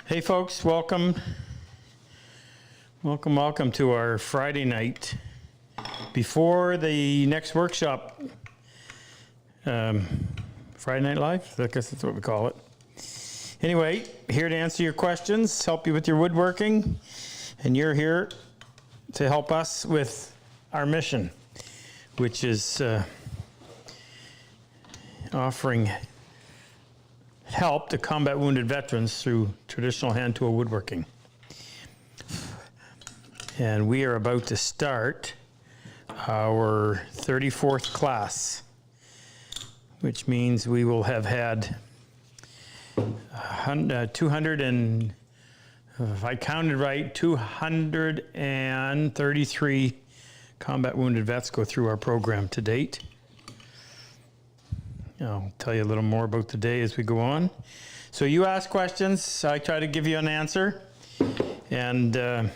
Hey folks, welcome to our Friday night before the next workshop. Friday Night Live, I guess that's what we call it. Anyway, here to answer your questions, help you with your woodworking, and you're here to help us with our mission, which is offering help to combat wounded veterans through traditional hand tool woodworking. And we are about to start our 34th class, which means we will have had 200 and, if I counted right, 233 combat wounded vets go through our program to date. I'll tell you a little more about the day as we go on. So you ask questions, I try to give you an answer, and I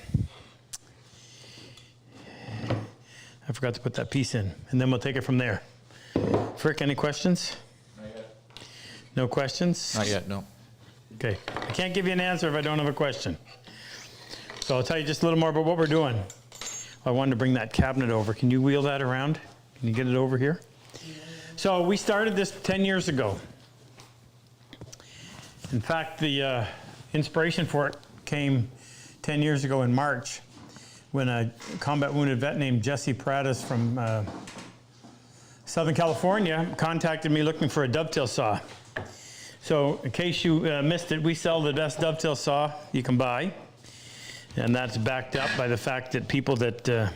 forgot to put that piece in, and then we'll take it from there. Frick, any questions? Not yet. No questions? Not yet, no. Okay, I can't give you an answer if I don't have a question. So I'll tell you just a little more about what we're doing. I wanted to bring that cabinet over. Can you wheel that around? Can you get it over here? So we started this 10 years ago. In fact, the inspiration for it came 10 years ago in March when a combat wounded vet named Jesse Pradas from Southern California contacted me looking for a dovetail saw. So in case you missed it, we sell the best dovetail saw you can buy. And that's backed up by the fact that people that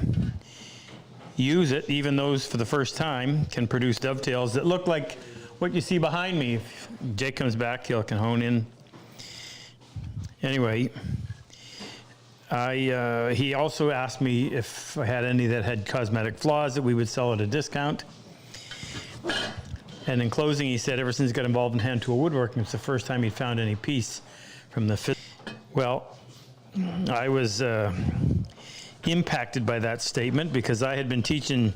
use it, even those for the first time, can produce dovetails that look like what you see behind me. If Jake comes back, he can hone in. Anyway, he also asked me if I had any that had cosmetic flaws that we would sell at a discount. And in closing, he said ever since he got involved in hand tool woodworking, it's the first time he found any piece from the Well, I was impacted by that statement because I had been teaching,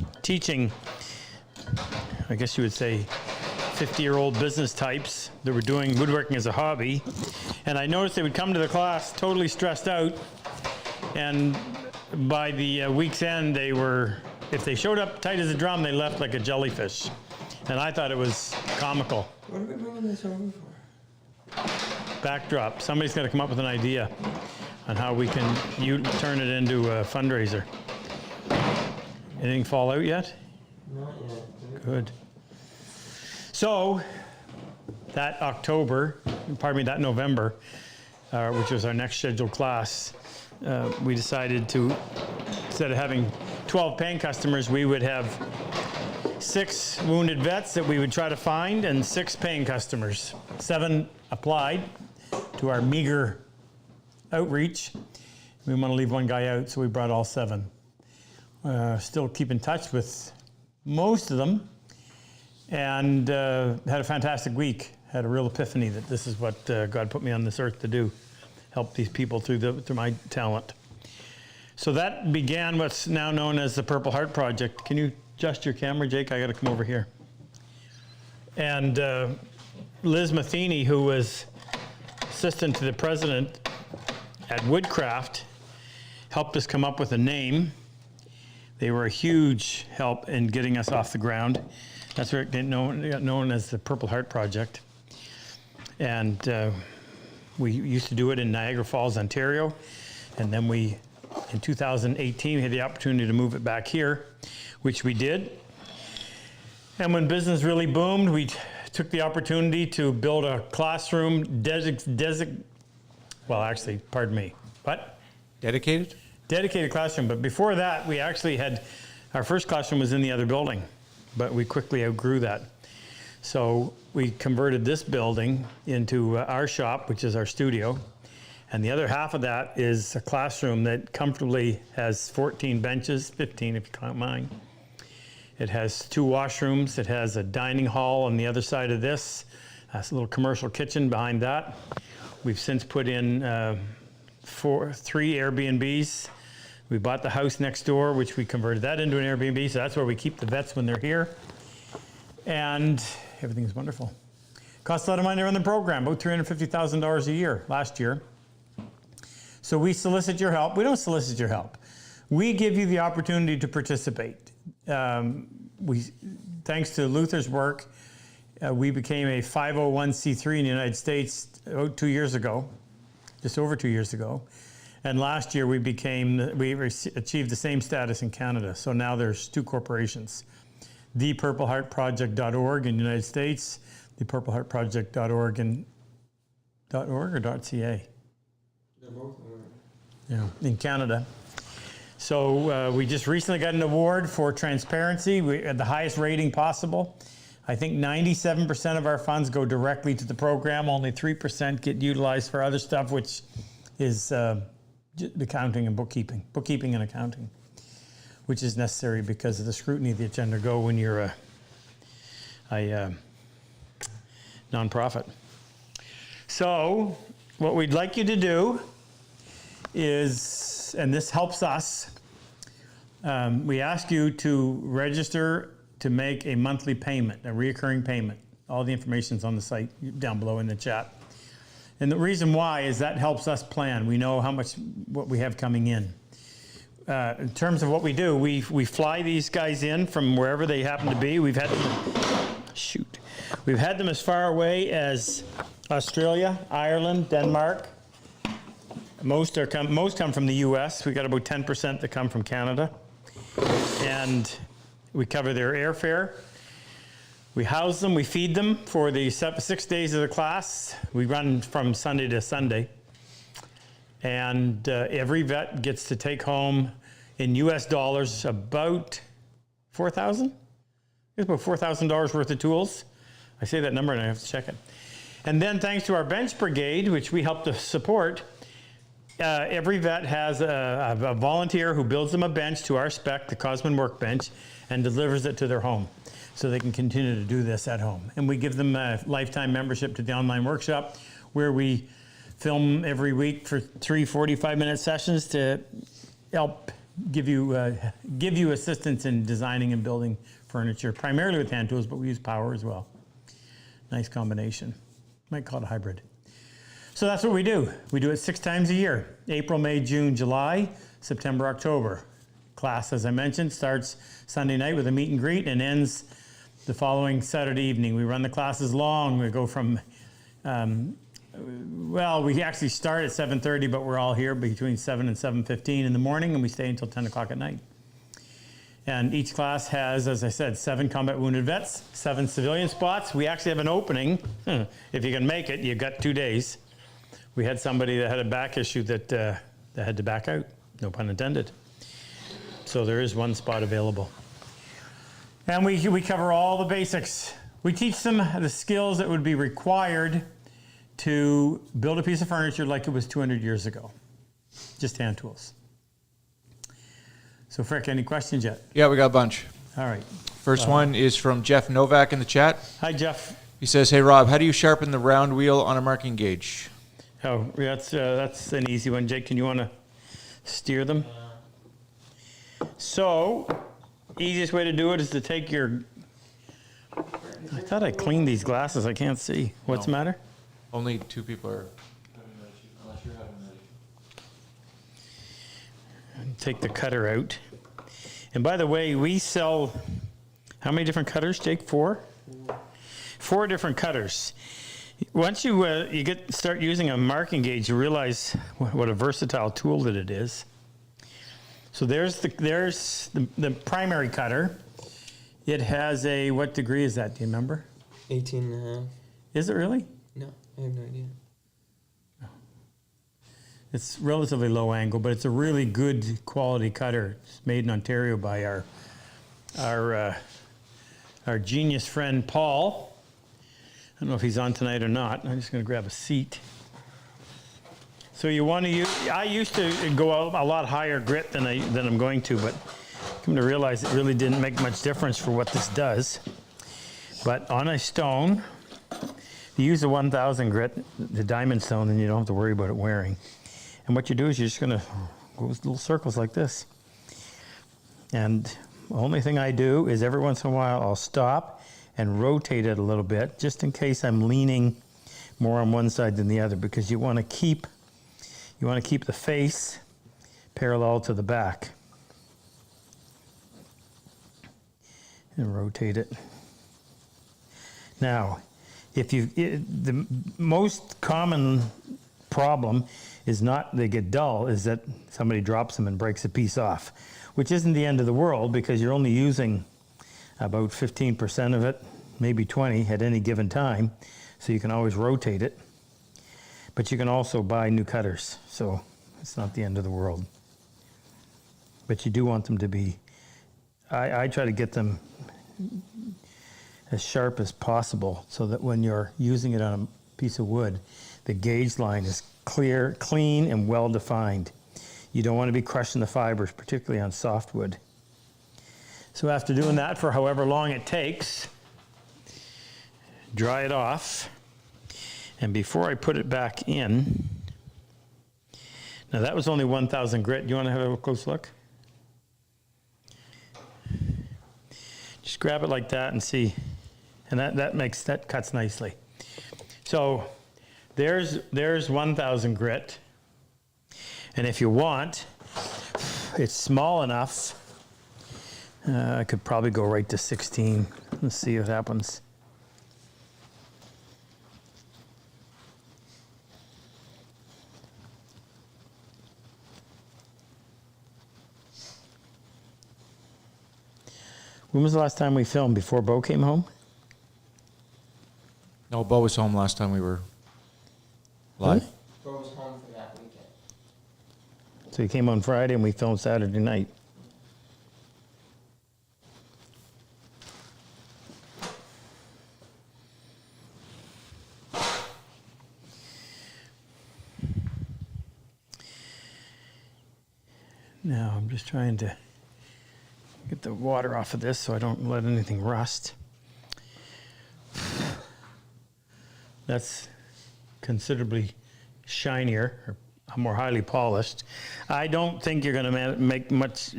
I guess you would say, 50-year-old business types that were doing woodworking as a hobby. And I noticed they would come to the class totally stressed out. And by the week's end, they were, if they showed up tight as a drum, they left like a jellyfish. And I thought it was comical. What are we bringing this over for? Backdrop. Somebody's got to come up with an idea on how we can turn it into a fundraiser. Anything fall out yet? Not yet. Good. So that that November, which was our next scheduled class, we decided to, instead of having 12 paying customers, we would have 6 wounded vets that we would try to find and 6 paying customers. 7 applied to our meager outreach. We want to leave one guy out, so we brought all 7. Still keep in touch with most of them, and had a fantastic week. Had a real epiphany that this is what God put me on this earth to do, help these people through my talent. So that began what's now known as the Purple Heart Project. Can you adjust your camera, Jake? I got to come over here. And Liz Matheny, who was assistant to the president at Woodcraft, helped us come up with a name. They were a huge help in getting us off the ground. That's where it got known as the Purple Heart Project. And we used to do it in Niagara Falls, Ontario. And then in 2018, we had the opportunity to move it back here, which we did. And when business really boomed, we took the opportunity to build a classroom Dedicated? Dedicated classroom, but before that, we actually had, our first classroom was in the other building, but we quickly outgrew that. So we converted this building into our shop, which is our studio, and the other half of that is a classroom that comfortably has 14 benches, 15 if you count mine. It has 2 washrooms, it has a dining hall on the other side of this, a little commercial kitchen behind that. We've since put in 3 Airbnbs. We bought the house next door, which we converted that into an Airbnb, so that's where we keep the vets when they're here. And everything's wonderful. Costs a lot of money to run the program, about $350,000 a year last year. So we solicit your help. We don't solicit your help. We give you the opportunity to participate. Thanks to Luther's work, we became a 501c3 in the United States about 2 years ago, just over 2 years ago. And last year we achieved the same status in Canada. So now there's 2 corporations, thepurpleheartproject.org in the United States, thepurpleheartproject.org or .ca? They're both. Yeah, in Canada. So we just recently got an award for transparency. We had the highest rating possible. I think 97% of our funds go directly to the program. Only 3% get utilized for other stuff, which is accounting and bookkeeping and accounting, which is necessary because of the scrutiny that you undergo when you're a nonprofit. So what we'd like you to do is, and this helps us, we ask you to register to make a monthly payment, a reoccurring payment. All the information's on the site down below in the chat. And the reason why is that helps us plan. We know what we have coming in. In terms of what we do, we fly these guys in from wherever they happen to be. We've had them as far away as Australia, Ireland, Denmark. Most come from the U.S. We got about 10% that come from Canada, and we cover their airfare. We house them, we feed them for the 6 days of the class. We run from Sunday to Sunday, and every vet gets to take home in U.S. dollars about $4,000. It's about $4,000 worth of tools. I say that number and I have to check it. And then thanks to our bench brigade, which we help to support, every vet has a volunteer who builds them a bench to our spec, the Cosman workbench, and delivers it to their home so they can continue to do this at home. And we give them a lifetime membership to the online workshop where we film every week for 3 45-minute sessions to help give you assistance in designing and building furniture, primarily with hand tools, but we use power as well. Nice combination. Might call it a hybrid. So that's what we do. We do it 6 times a year: April, May, June, July, September, October. Class, as I mentioned, starts Sunday night with a meet and greet and ends the following Saturday evening. We run the classes long. We go from, we actually start at 7:30, but we're all here between 7 and 7:15 in the morning, and we stay until 10 o'clock at night. And each class has, as I said, 7 combat wounded vets, 7 civilian spots. We actually have an opening. If you can make it, you've got 2 days. We had somebody that had a back issue that had to back out, no pun intended. So there is 1 spot available. And we cover all the basics. We teach them the skills that would be required to build a piece of furniture like it was 200 years ago. Just hand tools. So Frick, any questions yet? Yeah, we got a bunch. All right. First one is from Jeff Novak in the chat. Hi, Jeff. He says, "Hey Rob, how do you sharpen the round wheel on a marking gauge?" Oh, that's an easy one. Jake, can you want to steer them? So, easiest way to do it is to take your... I thought I cleaned these glasses. I can't see. What's the matter? Only 2 people are unless you're having ready. Take the cutter out. And by the way, we sell... How many different cutters, Jake? 4? 4 different cutters. Once you start using a marking gauge, you realize what a versatile tool that it is. So there's the primary cutter. It has a, what degree is that? Do you remember? 18 and a half. Is it really? No, I have no idea. It's relatively low angle, but it's a really good quality cutter. It's made in Ontario by our genius friend Paul. I don't know if he's on tonight or not. I'm just going to grab a seat. So you want to use, I used to go a lot higher grit than I'm going to, but come to realize it really didn't make much difference for what this does. But on a stone, you use a 1000 grit, the diamond stone, and you don't have to worry about it wearing. And what you do is you're just going to go with little circles like this. And the only thing I do is every once in a while I'll stop and rotate it a little bit, just in case I'm leaning more on one side than the other, because you want to keep the face parallel to the back. And rotate it. Now, the most common problem is not they get dull, is that somebody drops them and breaks a piece off, which isn't the end of the world, because you're only using about 15% of it, maybe 20 at any given time, so you can always rotate it. But you can also buy new cutters, so it's not the end of the world. But you do want them to be, I try to get them as sharp as possible, so that when you're using it on a piece of wood, the gauge line is clear, clean, and well defined. You don't want to be crushing the fibers, particularly on softwood. So after doing that for however long it takes, dry it off. And before I put it back in, now that was only 1,000 grit. Do you want to have a close look? Just grab it like that and see. And that cuts nicely. So there's 1,000 grit. And if you want, it's small enough. I could probably go right to 16. Let's see what happens. When was the last time we filmed? Before Bo came home? No, Bo was home last time we were live. Really? Bo was home for that weekend. So he came on Friday and we filmed Saturday night. Now I'm just trying to get the water off of this so I don't let anything rust. That's considerably shinier, or more highly polished. I don't think you're going to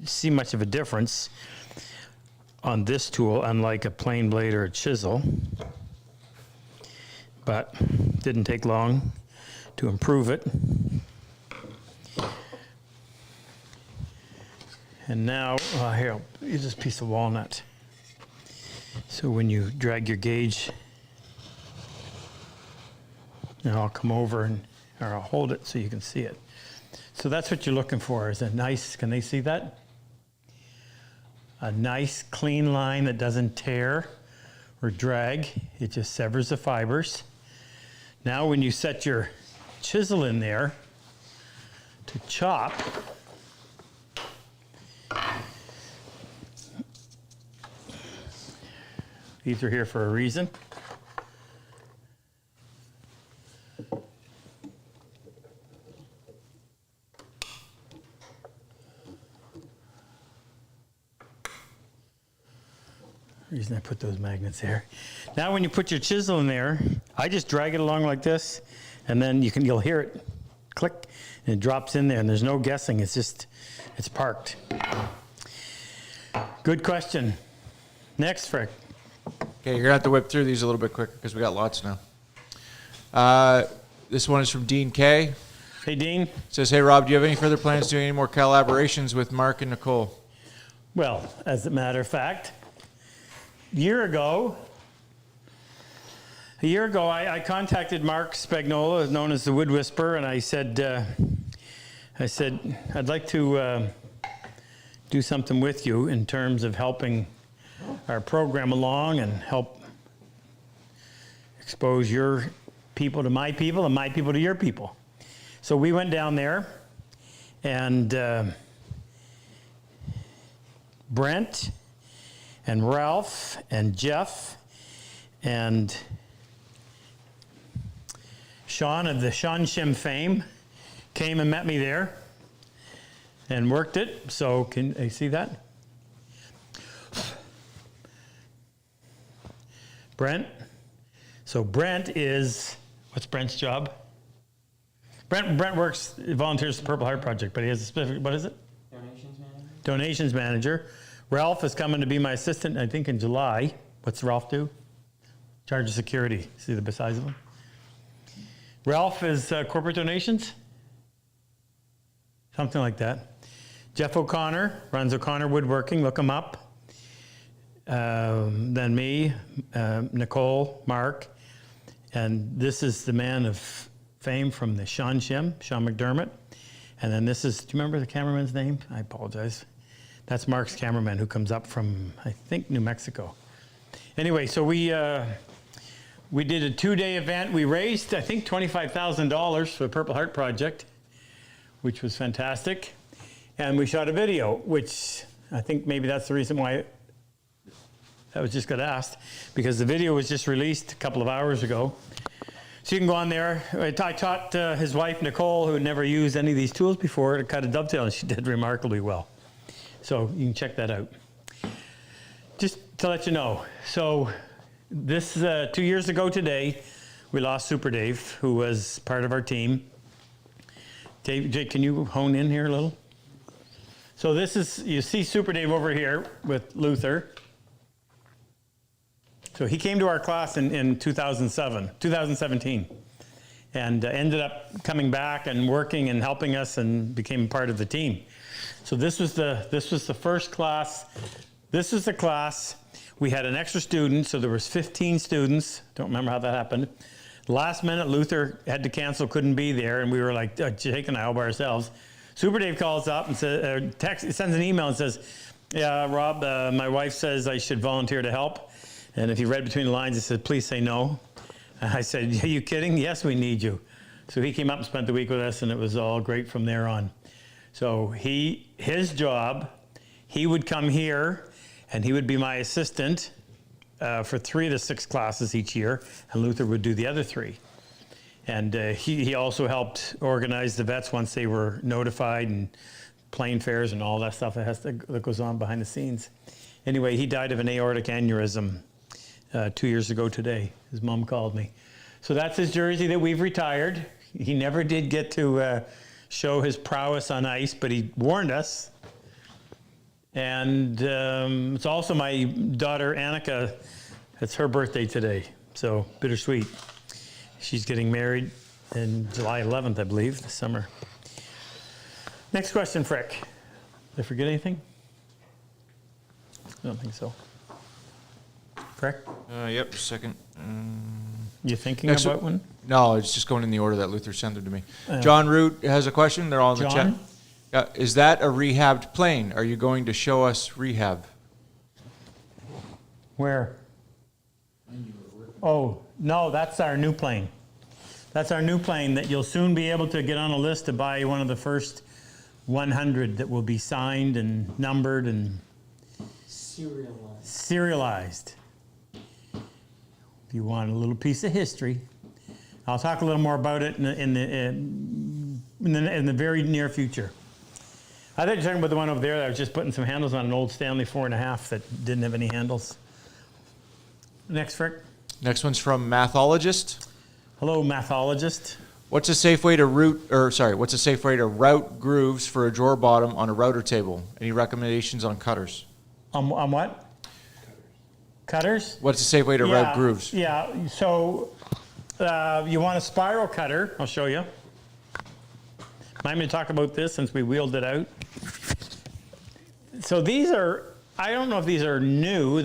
see much of a difference on this tool, unlike a plane blade or a chisel. But didn't take long to improve it. And now, here, I'll use this piece of walnut. So when you drag your gauge, now I'll come over or I'll hold it so you can see it. So that's what you're looking for, is a nice, can they see that? A nice clean line that doesn't tear or drag. It just severs the fibers. Now when you set your chisel in there to chop, these are here for a reason. Reason I put those magnets there. Now when you put your chisel in there, I just drag it along like this, and then you'll hear it click, and it drops in there, and there's no guessing. It's parked. Good question. Next, Frick. Okay, you're going to have to whip through these a little bit quicker because we got lots now. This one is from Dean K. Hey, Dean. It says, hey, Rob, do you have any further plans to do any more collaborations with Mark and Nicole? Well, as a matter of fact, a year ago, I contacted Mark Spagnola, known as the Wood Whisperer, and I said, I'd like to do something with you in terms of helping our program along and help expose your people to my people and my people to your people. So we went down there, and Brent and Ralph and Jeff and Sean of the Sean Shim fame came and met me there and worked it. So can I see that? Brent. So Brent is, what's Brent's job? Brent volunteers at the Purple Heart Project, but he has a specific, what is it? Donations manager. Donations manager. Ralph is coming to be my assistant, I think, in July. What's Ralph do? Charge of security. See the size of him? Ralph is corporate donations? Something like that. Jeff O'Connor runs O'Connor Woodworking. Look him up. Then me, Nicole, Mark. And this is the man of fame from the Sean McDermott. And then this is, do you remember the cameraman's name? I apologize. That's Mark's cameraman who comes up from, I think, New Mexico. Anyway, so we did a 2-day event. We raised, I think, $25,000 for the Purple Heart Project, which was fantastic. And we shot a video, which I think maybe that's the reason why I was just got asked, because the video was just released a couple of hours ago. So you can go on there. I taught his wife, Nicole, who had never used any of these tools before, to cut a dovetail, and she did remarkably well. So you can check that out. Just to let you know, so this 2 years ago today, we lost Super Dave, who was part of our team. Jake, can you hone in here a little? So this is, you see Super Dave over here with Luther. So he came to our class in 2017, and ended up coming back and working and helping us and became part of the team. So this was the first class. This was the class. We had an extra student, so there was 15 students. Don't remember how that happened. Last minute, Luther had to cancel, couldn't be there, and we were like, Jake and I all by ourselves. Super Dave calls up and says, sends an email and says, yeah, Rob, my wife says I should volunteer to help. And if you read between the lines, he said, please say no. And I said, are you kidding? Yes, we need you. So he came up and spent the week with us, and it was all great from there on. So his job, he would come here, and he would be my assistant for 3 to 6 classes each year, and Luther would do the other 3. And he also helped organize the vets once they were notified, and plane fares and all that stuff that goes on behind the scenes. Anyway, he died of an aortic aneurysm 2 years ago today. His mom called me. So that's his jersey that we've retired. He never did get to show his prowess on ice, but he warned us. And it's also my daughter, Annika. It's her birthday today, so bittersweet. She's getting married in July 11th, I believe, this summer. Next question, Frick. Did I forget anything? I don't think so. Frick? Yep, just a second. You thinking about one? No, it's just going in the order that Luther sent them to me. John Root has a question. They're all in the chat. Is that a rehabbed plane? Are you going to show us rehab? Where? Oh, no, that's our new plane. That's our new plane that you'll soon be able to get on a list to buy one of the first 100 that will be signed and numbered and serialized. If you want a little piece of history, I'll talk a little more about it in the very near future. I thought you were talking about the one over there that I was just putting some handles on, an old Stanley 4.5 that didn't have any handles. Next, Frick. Next one's from Mathologist. Hello, Mathologist. What's a safe way to route grooves for a drawer bottom on a router table? Any recommendations on cutters? On what? Cutters? What's a safe way to route grooves? Yeah, so you want a spiral cutter. I'll show you. Mind me to talk about this since we wheeled it out. So these are, I don't know if these are new.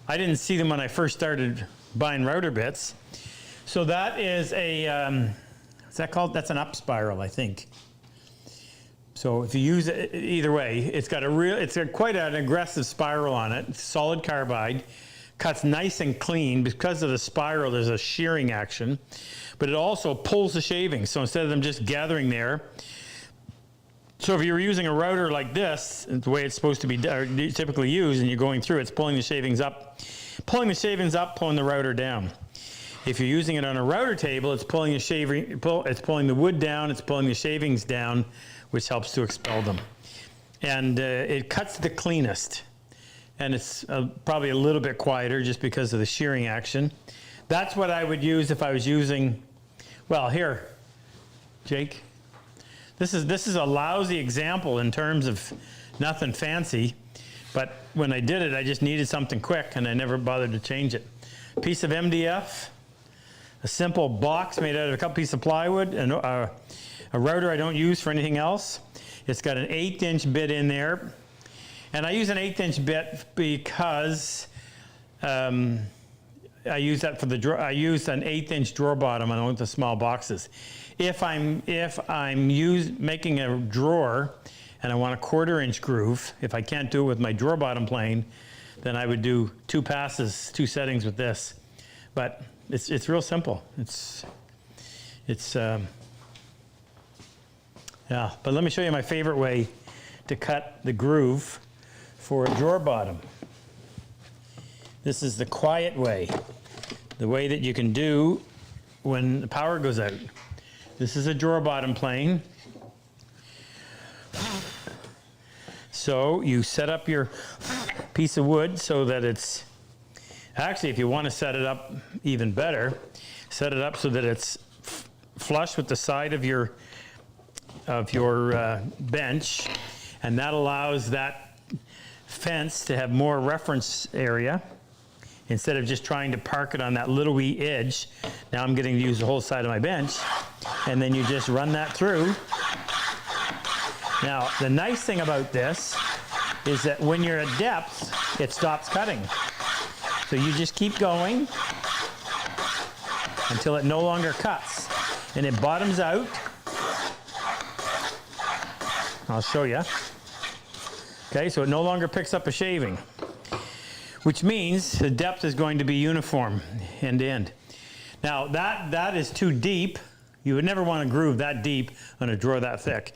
I didn't see them when I first started buying router bits. So that is a, what's that called? That's an up spiral, I think. So if you use it either way, it's got quite an aggressive spiral on it. It's solid carbide, cuts nice and clean. Because of the spiral, there's a shearing action, but it also pulls the shavings. So instead of them just gathering there, so if you're using a router like this, the way it's supposed to be typically used, and you're going through, it's pulling the shavings up, pulling the router down. If you're using it on a router table, it's pulling the wood down, it's pulling the shavings down, which helps to expel them. And it cuts the cleanest. And it's probably a little bit quieter just because of the shearing action. That's what I would use if I was using, well, here, Jake. This is a lousy example in terms of nothing fancy. But when I did it, I just needed something quick, and I never bothered to change it. Piece of MDF, a simple box made out of a couple pieces of plywood, and a router I don't use for anything else. It's got an 1/8" bit in there, and I use an 1/8 bit because I use that for the drawer. I use an 1/8 drawer bottom on the small boxes. If I'm making a drawer and I want a 1/4" groove, if I can't do it with my drawer bottom plane, then I would do 2 passes, 2 settings with this. But it's real simple. Yeah. But let me show you my favorite way to cut the groove for a drawer bottom. This is the quiet way, the way that you can do when the power goes out. This is a drawer bottom plane. So you set up your piece of wood so that it's, actually if you want to set it up even better, set it up so that it's flush with the side of your bench, and that allows that fence to have more reference area instead of just trying to park it on that little wee edge. Now I'm getting to use the whole side of my bench, and then you just run that through. Now the nice thing about this is that when you're at depth, it stops cutting. So you just keep going until it no longer cuts, and it bottoms out. I'll show you. Okay, so it no longer picks up a shaving, which means the depth is going to be uniform end to end. Now that is too deep. You would never want to groove that deep on a drawer that thick.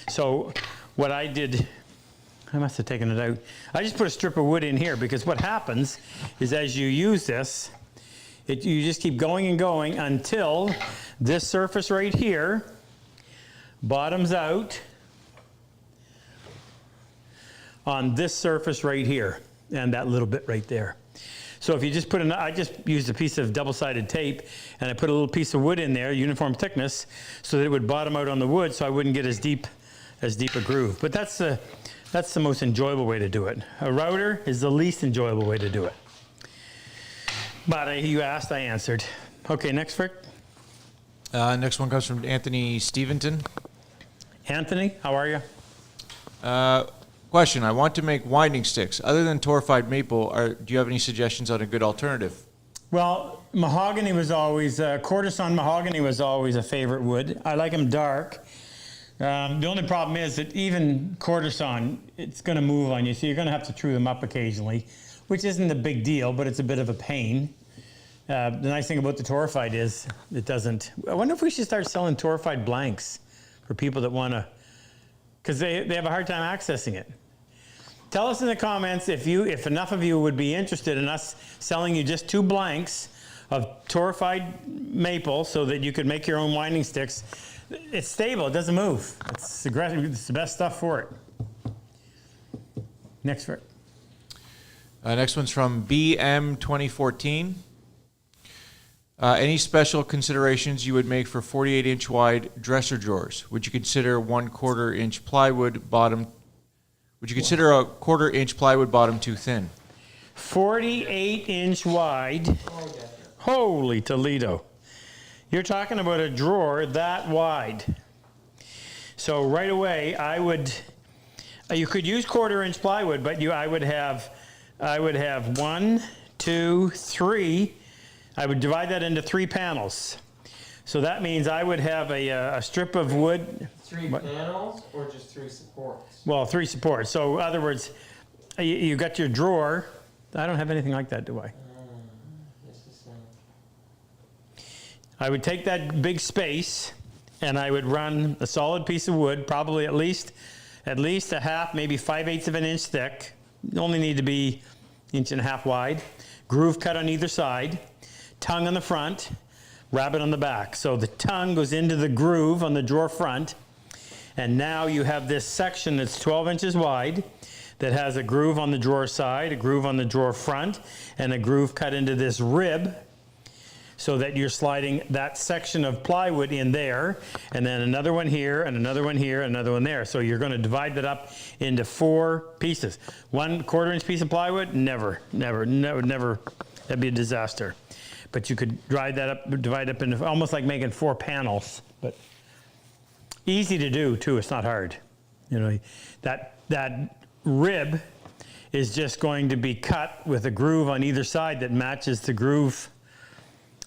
So what I did, I must have taken it out. I just put a strip of wood in here, because what happens is as you use this, you just keep going and going until this surface right here bottoms out on this surface right here and that little bit right there. So if you just I just used a piece of double-sided tape, and I put a little piece of wood in there, uniform thickness, so that it would bottom out on the wood, so I wouldn't get as deep a groove. But that's the most enjoyable way to do it. A router is the least enjoyable way to do it. But you asked, I answered. Okay, next, Frick. Next one comes from Anthony Steventon. Anthony, how are you? Question, I want to make winding sticks. Other than torrefied maple, do you have any suggestions on a good alternative? Well, mahogany was always, courtesan mahogany was always a favorite wood. I like them dark. The only problem is that even courtesan, it's going to move on you, so you're going to have to true them up occasionally, which isn't a big deal, but it's a bit of a pain. The nice thing about the torrefied is it doesn't. I wonder if we should start selling torrefied blanks for people that want to, because they have a hard time accessing it. Tell us in the comments if enough of you would be interested in us selling you just 2 blanks of torrefied maple so that you could make your own winding sticks. It's stable, it doesn't move. It's aggressive, it's the best stuff for it. Next, Rick. Next one's from BM 2014. Any special considerations you would make for 48-inch wide dresser drawers? Would you consider 1/4 inch plywood bottom? Would you consider a 1/4 inch plywood bottom too thin? 48-inch wide. Holy Toledo. You're talking about a drawer that wide. So right away, you could use 1/4 inch plywood, but I would have 1, 2, 3. I would divide that into 3 panels. So that means I would have a strip of wood. 3 panels or just 3 supports? Well, 3 supports. So in other words, you got your drawer. I don't have anything like that, do I? I would take that big space and I would run a solid piece of wood, probably at least a half, maybe 5/8 of an inch thick. Only need to be 1.5 inches wide. Groove cut on either side. Tongue on the front, rabbet on the back. So the tongue goes into the groove on the drawer front, and now you have this section that's 12 inches wide that has a groove on the drawer side, a groove on the drawer front, and a groove cut into this rib so that you're sliding that section of plywood in there, and then another one here, and another one here, and another one there. So you're going to divide that up into 4 pieces. 1/4 inch piece of plywood? Never. That'd be a disaster. But you could divide up into almost like making 4 panels. But easy to do too. It's not hard. You know, that rib is just going to be cut with a groove on either side that matches the groove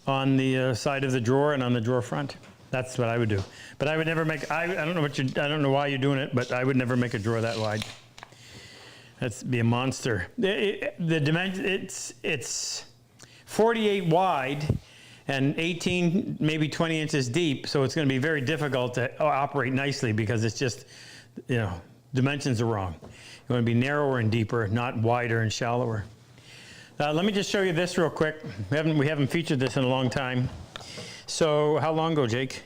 on the side of the drawer and on the drawer front. That's what I would do. But I would never make. I don't know I don't know why you're doing it, but I would never make a drawer that wide. That's be a monster. The dimension. It's 48 wide and 18, maybe 20 inches deep. So it's going to be very difficult to operate nicely because it's just, you know, dimensions are wrong. You want to be narrower and deeper, not wider and shallower. Let me just show you this real quick. We haven't featured this in a long time. So how long ago, Jake?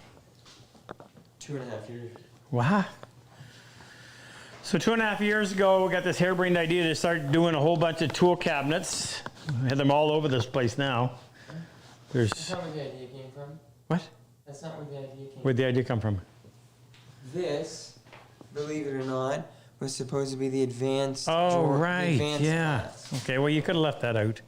2.5 years. Wow. So 2.5 years ago, we got this harebrained idea to start doing a whole bunch of tool cabinets. We have them all over this place now. That's not where the idea came from. What? That's not where the idea came Where'd the idea come from? This, believe it or not, was supposed to be the advanced Oh, drawer, the right, advanced yeah. class. Okay, well, you could have left that out.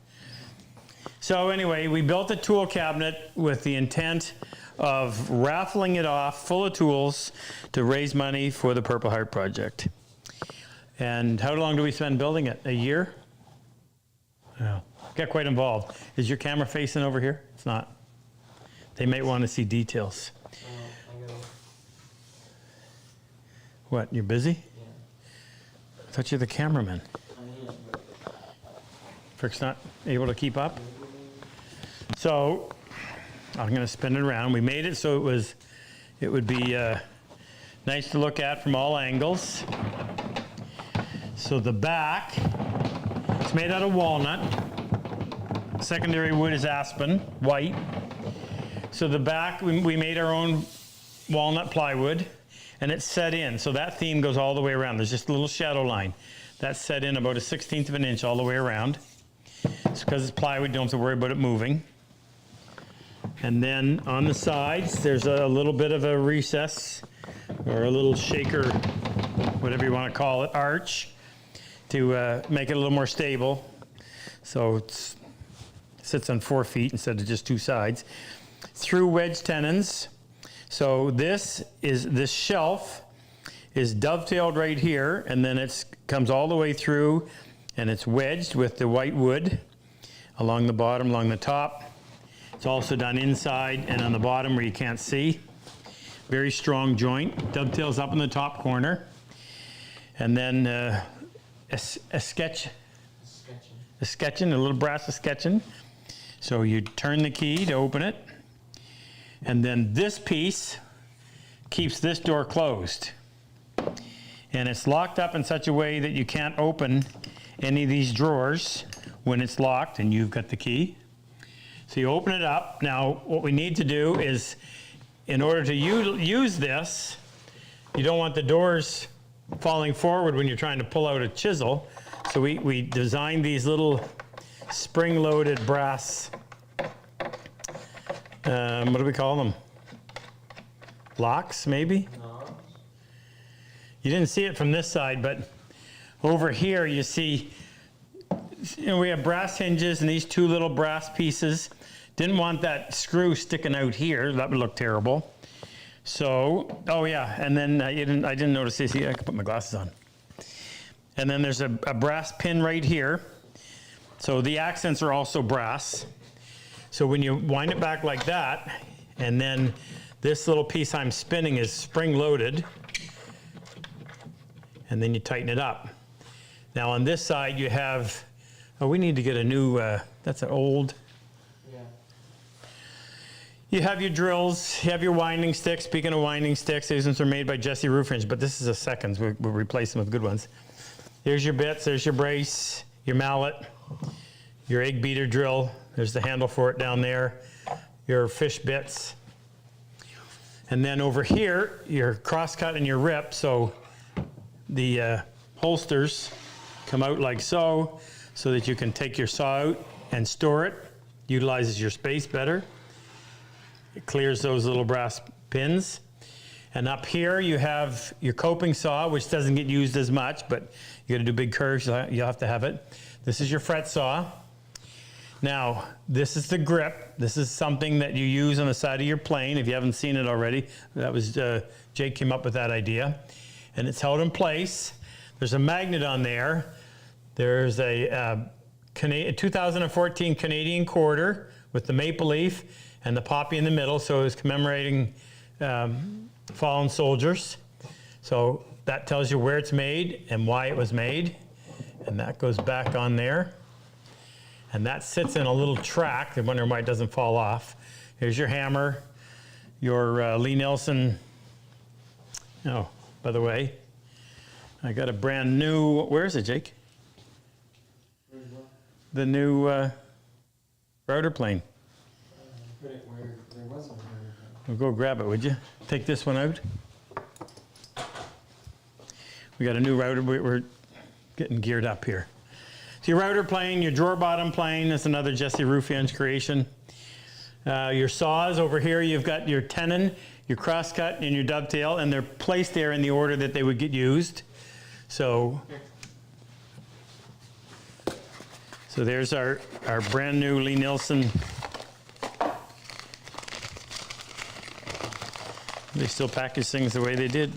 So anyway, we built a tool cabinet with the intent of raffling it off full of tools to raise money for the Purple Heart Project. And how long do we spend building it? A year? Yeah, got quite involved. Is your camera facing over here? It's not. They might want to see details. I gotta, What, you're busy? yeah, I thought you're the cameraman. I am, but Frick's not able to keep up. So I'm going to spin it around. We made it so it would be nice to look at from all angles. So the back, it's made out of walnut. Secondary wood is aspen, white. So the back, we made our own walnut plywood, and it's set in. So that theme goes all the way around. There's just a little shadow line. That's set in about 1/16 of an inch all the way around. It's because it's plywood, you don't have to worry about it moving. And then on the sides, there's a little bit of a recess or a little shaker, whatever you want to call it, arch to make it a little more stable. So it sits on 4 feet instead of just 2 sides. Through wedge tenons. So this shelf is dovetailed right here, and then it comes all the way through, and it's wedged with the white wood along the bottom, along the top. It's also done inside and on the bottom where you can't see. Very strong joint, dovetails up in the top corner. And then a little brass escutcheon. So you turn the key to open it. And then this piece keeps this door closed. And it's locked up in such a way that you can't open any of these drawers when it's locked and you've got the key. So you open it up. Now, what we need to do is, in order to use this, you don't want the doors falling forward when you're trying to pull out a chisel. So we designed these little spring-loaded brass, what do we call them? Locks, maybe? no. You didn't see it from this side, but over here you see, we have brass hinges and these 2 little brass pieces. Didn't want that screw sticking out here. That would look terrible. So, oh yeah, and then I didn't notice this. I could put my glasses on. And then there's a brass pin right here. So the accents are also brass. So when you wind it back like that, and then this little piece I'm spinning is spring-loaded, and then you tighten it up. Now on this side you have, we need to get a new, that's an old, Yeah. you have your drills, you have your winding sticks. Speaking of winding sticks, these ones are made by Jesse Roofringe, but this is a seconds. We'll replace them with good ones. There's your bits, there's your brace, your mallet, your egg beater drill. There's the handle for it down there, your fish bits. And then over here, your crosscut and your rip. So the holsters come out like so that you can take your saw out and store it. Utilizes your space better. it clears those little brass pins. And up here you have your coping saw, which doesn't get used as much, but you gotta do big curves, you'll have to have it. This is your fret saw. Now, this is the grip. This is something that you use on the side of your plane. If you haven't seen it already, that was, Jake came up with that idea. And it's held in place. There's a magnet on there. There's a 2014 Canadian quarter with the maple leaf and the poppy in the middle, so it's commemorating fallen soldiers. So that tells you where it's made and why it was made. And that goes back on there. And that sits in a little track. They're wondering why it doesn't fall off. Here's your hammer, your Lee Nelson. Oh, by the way, I got a brand new, where is it, Jake? The new router plane. Put it where there wasn't. Well, go grab it, would you? Take this one out. We got a new router. We're getting geared up here. So your router plane, your drawer bottom plane, that's another Jesse Rufian's creation. Your saws over here, you've got your tenon, your crosscut, and your dovetail, and they're placed there in the order that they would get used. So there's our brand new Lee Nielsen. They still package things the way they did.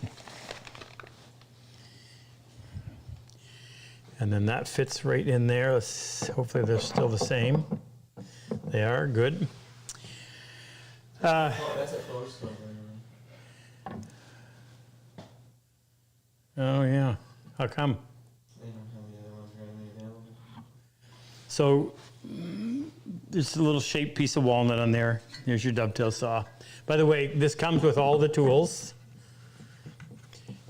And then that fits right in there. Hopefully they're still the same. They are, good. Oh, that's a post over there. Oh yeah, how come? They don't have the other ones readily available. So there's a little shaped piece of walnut on there. Here's your dovetail saw. By the way, this comes with all the tools.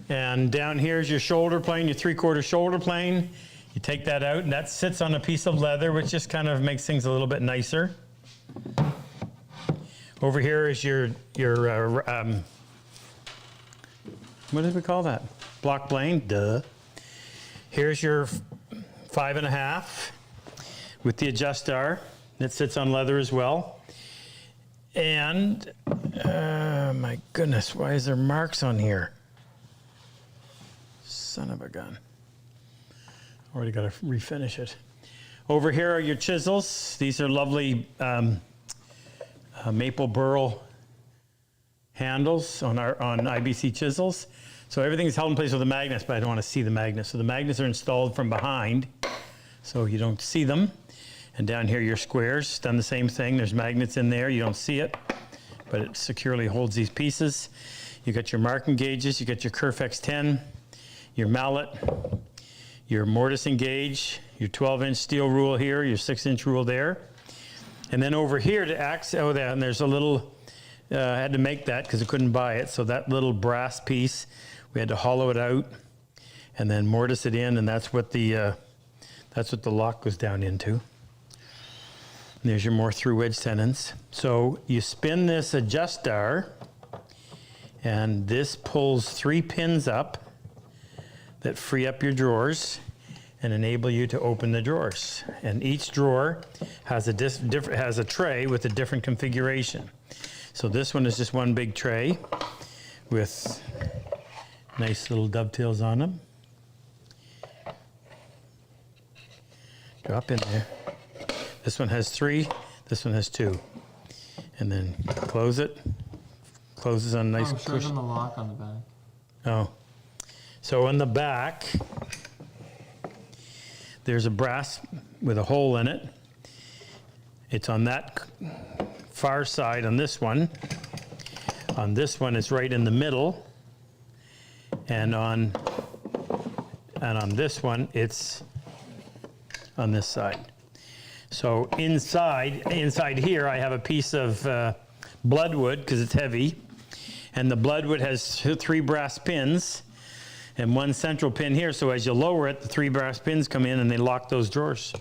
And down here's your shoulder plane, your 3/4 shoulder plane. You take that out, and that sits on a piece of leather, which just kind of makes things a little bit nicer. Over here is your what did we call that? Block plane, duh. Here's your 5.5 with the adjustar that sits on leather as well. And, my goodness, why is there marks on here? Son of a gun. Already got to refinish it. Over here are your chisels. These are lovely maple burl handles on IBC chisels. So everything is held in place with the magnets, but I don't want to see the magnets. So the magnets are installed from behind, so you don't see them. And down here, your squares, done the same thing. There's magnets in there. You don't see it, but it securely holds these pieces. You got your marking gauges. You got your Kerfex 10, your mallet, your mortising gauge, your 12-inch steel rule here, your 6-inch rule there. And then over here to and there's a little, I had to make that because I couldn't buy it. So that little brass piece, we had to hollow it out and then mortise it in, and that's what the lock goes down into. And there's your more through wedge tenons. So you spin this adjustar, and this pulls 3 pins up that free up your drawers and enable you to open the drawers. And each drawer has a tray with a different configuration. So this one is just one big tray with nice little dovetails on them. Drop in there. This one has 3, this one has 2. And then close it. Closes on a nice Oh, shows on the lock on the back. Oh. So on the back, there's a brass with a hole in it. It's on that far side on this one. On this one, it's right in the middle. And on this one, it's on this side. So inside here, I have a piece of bloodwood because it's heavy. And the bloodwood has 3 brass pins and 1 central pin here. So as you lower it, the 3 brass pins come in and they lock those drawers.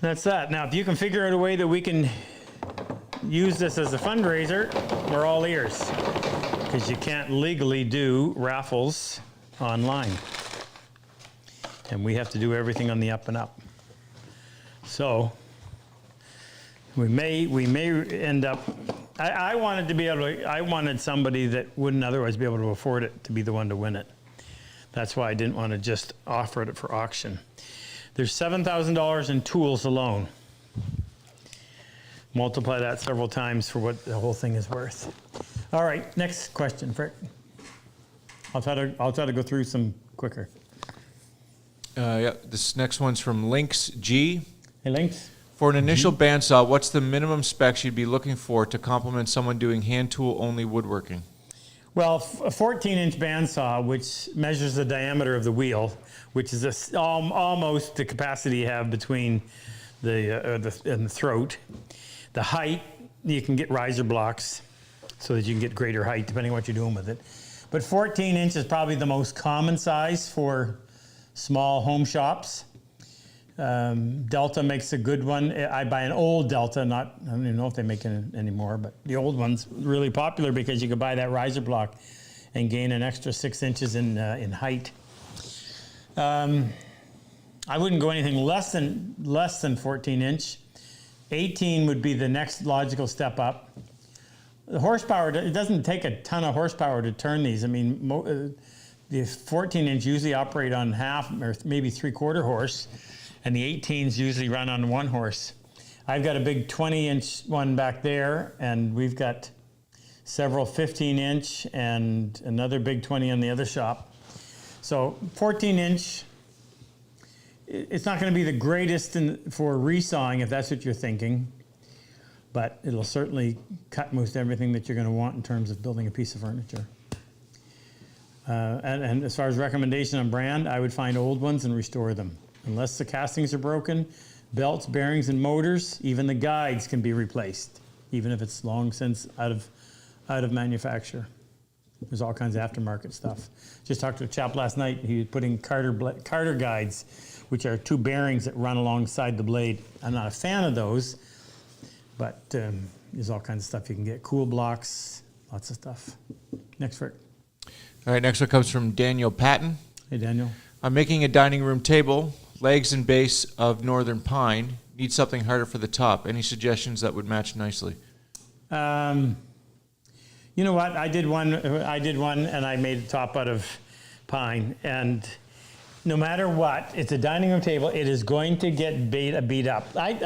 That's that. Now, if you can figure out a way that we can use this as a fundraiser, we're all ears. Because you can't legally do raffles online. And we have to do everything on the up and up. So, We may end up. I wanted to be able to. I wanted somebody that wouldn't otherwise be able to afford it to be the one to win it. That's why I didn't want to just offer it for auction. There's $7,000 in tools alone. Multiply that several times for what the whole thing is worth. All right, next question, Frick. I'll try to go through some quicker. Yeah, this next one's from Lynx G. Hey, Lynx. For an initial bandsaw, what's the minimum specs you'd be looking for to complement someone doing hand tool only woodworking? Well, a 14-inch bandsaw, which measures the diameter of the wheel, which is almost the capacity you have between and the throat. The height, you can get riser blocks so that you can get greater height depending on what you're doing with it. But 14 inch is probably the most common size for small home shops. Delta makes a good one. I buy an old Delta, I don't even know if they make it anymore, but the old one's really popular because you can buy that riser block and gain an extra 6 inches in height. I wouldn't go anything less than 14 inch. 18 would be the next logical step up. The horsepower, it doesn't take a ton of horsepower to turn these. I mean, the 14 inch usually operate on half or maybe 3/4 horse. And the 18s usually run on 1 horse. I've got a big 20-inch one back there, and we've got several 15-inch and another big 20 in the other shop. So 14-inch, it's not going to be the greatest for resawing if that's what you're thinking, but it'll certainly cut most everything that you're going to want in terms of building a piece of furniture. And as far as recommendation on brand, I would find old ones and restore them. Unless the castings are broken, belts, bearings, and motors, even the guides can be replaced, even if it's long since out of manufacture. There's all kinds of aftermarket stuff. Just talked to a chap last night. He was putting Carter guides, which are 2 bearings that run alongside the blade. I'm not a fan of those, but there's all kinds of stuff you can get. Cool blocks, lots of stuff. Next, Rick. All right, next one comes from Daniel Patton. Hey, Daniel. I'm making a dining room table, legs and base of northern pine. Need something harder for the top. Any suggestions that would match nicely? You know what? I did one, and I made the top out of pine. And no matter what, it's a dining room table. It is going to get beat up. I've